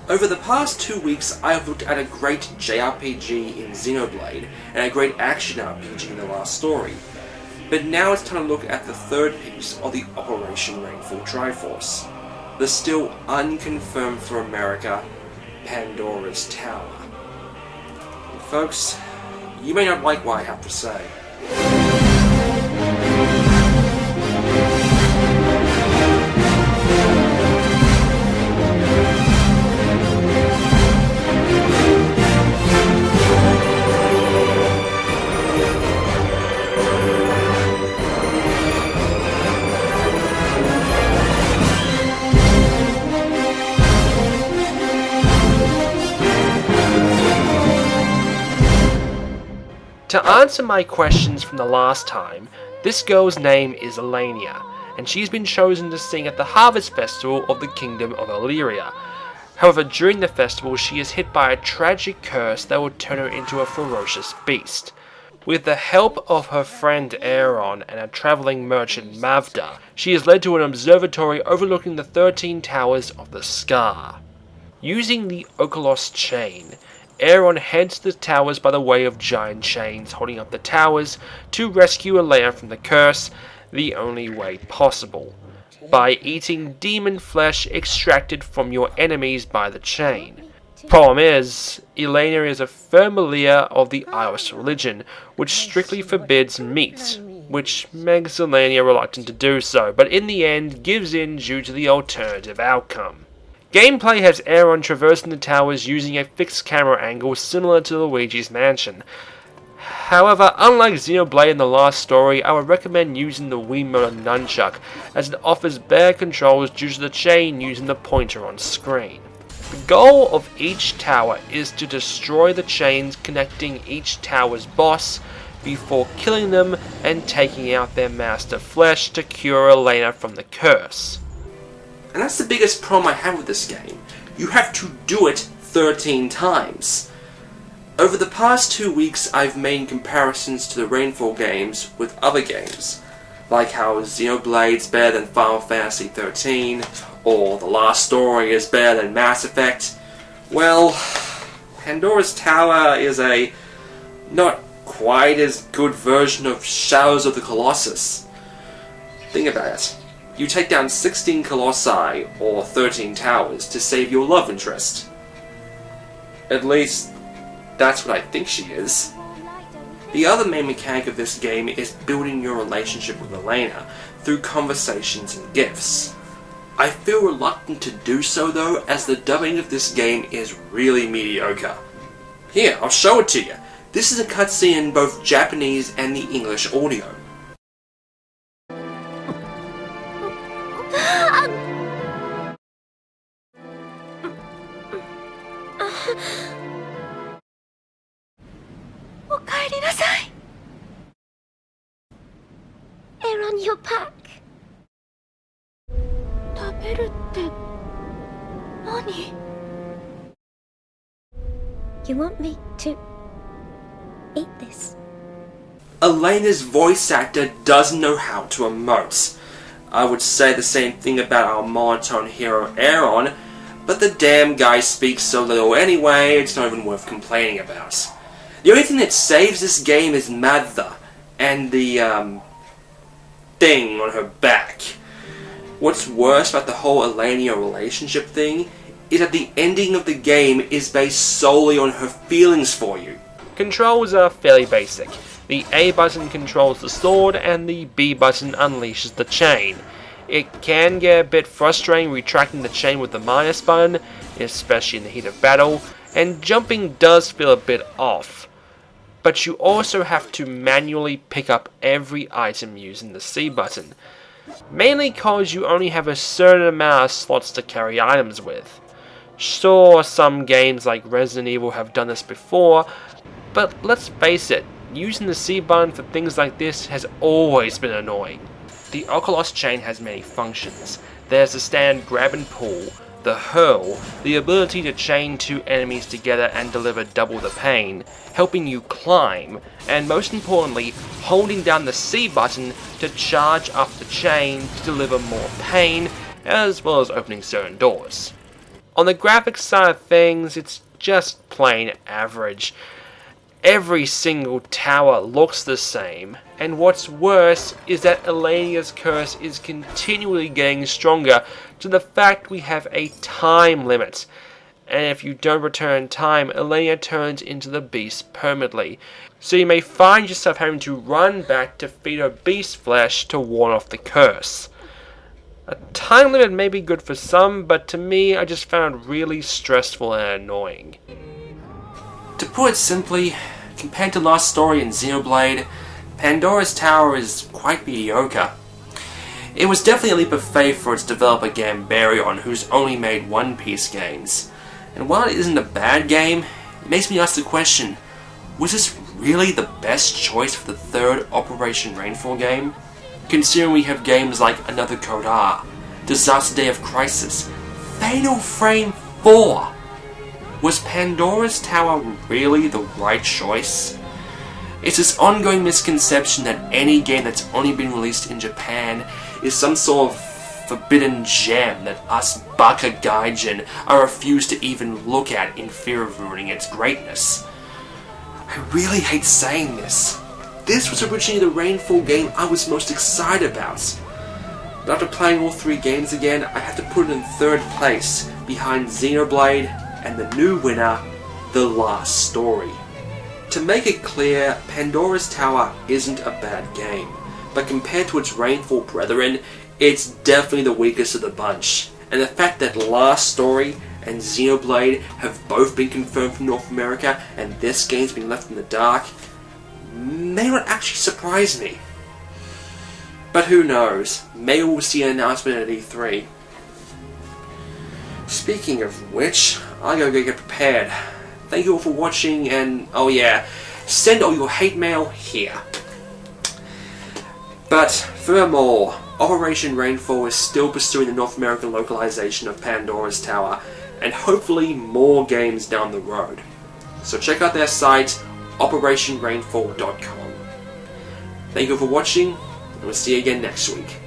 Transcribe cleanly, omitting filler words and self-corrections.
Over the past 2 weeks, I have looked at a great JRPG in Xenoblade and a great action RPG in the last story. But now it's time to look at the third piece of the Operation Rainfall Triforce, the still unconfirmed for America, Pandora's Tower. And folks, you may not like what I have to say. To answer my questions from the last time, this girl's name is Elenia, and she's been chosen to sing at the Harvest Festival of the Kingdom of Illyria. However, during the festival she is hit by a tragic curse that will turn her into a ferocious beast. With the help of her friend Aaron and a travelling merchant Mavda, she is led to an observatory overlooking the 13 towers of the Scar. Using the Okolos chain, Aaron heads to the towers by the way of giant chains holding up the towers to rescue Elena from the curse, the only way possible, by eating demon flesh extracted from your enemies by the chain. Problem is, Elena is a firm believer of the Irish religion, which strictly forbids meat, which makes Elena reluctant to do so, but in the end gives in due to the alternative outcome. Gameplay has Aaron traversing the towers using a fixed camera angle similar to Luigi's Mansion. However, unlike Xenoblade in the last story, I would recommend using the Wiimote nunchuck, as it offers better controls due to the chain using the pointer on screen. The goal of each tower is to destroy the chains connecting each tower's boss before killing them and taking out their master flesh to cure Elena from the curse. And that's the biggest problem I have with this game. You have to do it 13 times. Over the past 2 weeks, I've made comparisons to the Rainfall games with other games, like how Xenoblade's better than Final Fantasy XIII, or The Last Story is better than Mass Effect. Well, Pandora's Tower is a not quite as good version of Shadows of the Colossus. Think about it. You take down 16 Colossi, or 13 towers, to save your love interest. At least, that's what I think she is. The other main mechanic of this game is building your relationship with Elena through conversations and gifts. I feel reluctant to do so though, as the dubbing of this game is really mediocre. Here, I'll show it to you. This is a cutscene in both Japanese and the English audio. おかえりなさい。Aaron, you're back. 食べるって何? You want me to eat this? Elena's voice actor doesn't know how to emote. I would say the same thing about our monotone hero Aaron, but the damn guy speaks so little anyway, it's not even worth complaining about. The only thing that saves this game is Mavda, and the, thing on her back. What's worse about the whole Elena relationship thing is that the ending of the game is based solely on her feelings for you. Controls are fairly basic. The A button controls the sword and the B button unleashes the chain. It can get a bit frustrating retracting the chain with the minus button, especially in the heat of battle, and jumping does feel a bit off. But you also have to manually pick up every item using the C button, mainly cause you only have a certain amount of slots to carry items with. Sure, some games like Resident Evil have done this before, but let's face it, using the C button for things like this has always been annoying. The Okolos chain has many functions. There's the standard grab and pull, the hurl, the ability to chain two enemies together and deliver double the pain, helping you climb, and most importantly, holding down the C button to charge up the chain to deliver more pain, as well as opening certain doors. On the graphics side of things, it's just plain average. Every single tower looks the same, and what's worse is that Elenia's curse is continually getting stronger to the fact we have a time limit. And if you don't return time, Elenia turns into the beast permanently. So you may find yourself having to run back to feed her beast flesh to ward off the curse. A time limit may be good for some, but to me, I just found it really stressful and annoying. To put it simply, compared to Last Story and Xenoblade, Pandora's Tower is quite mediocre. It was definitely a leap of faith for its developer Gambarion, who's only made One Piece games. And while it isn't a bad game, it makes me ask the question, was this really the best choice for the third Operation Rainfall game? Considering we have games like Another Code R, Disaster Day of Crisis, Fatal Frame 4. Was Pandora's Tower really the right choice? It's this ongoing misconception that any game that's only been released in Japan is some sort of forbidden gem that us Baka Gaijin are refused to even look at in fear of ruining its greatness. I really hate saying this. This was originally the Rainfall game I was most excited about. But after playing all three games again, I have to put it in third place, behind Xenoblade and the new winner, The Last Story. To make it clear, Pandora's Tower isn't a bad game, but compared to its Rainfall brethren, it's definitely the weakest of the bunch. And the fact that Last Story and Xenoblade have both been confirmed from North America and this game's been left in the dark may not actually surprise me. But who knows, maybe we'll see an announcement at E3. Speaking of which, I'll go get prepared. Thank you all for watching, and oh yeah, send all your hate mail here. But furthermore, Operation Rainfall is still pursuing the North American localization of Pandora's Tower, and hopefully more games down the road. So check out their site, operationrainfall.com. Thank you for watching, and we'll see you again next week.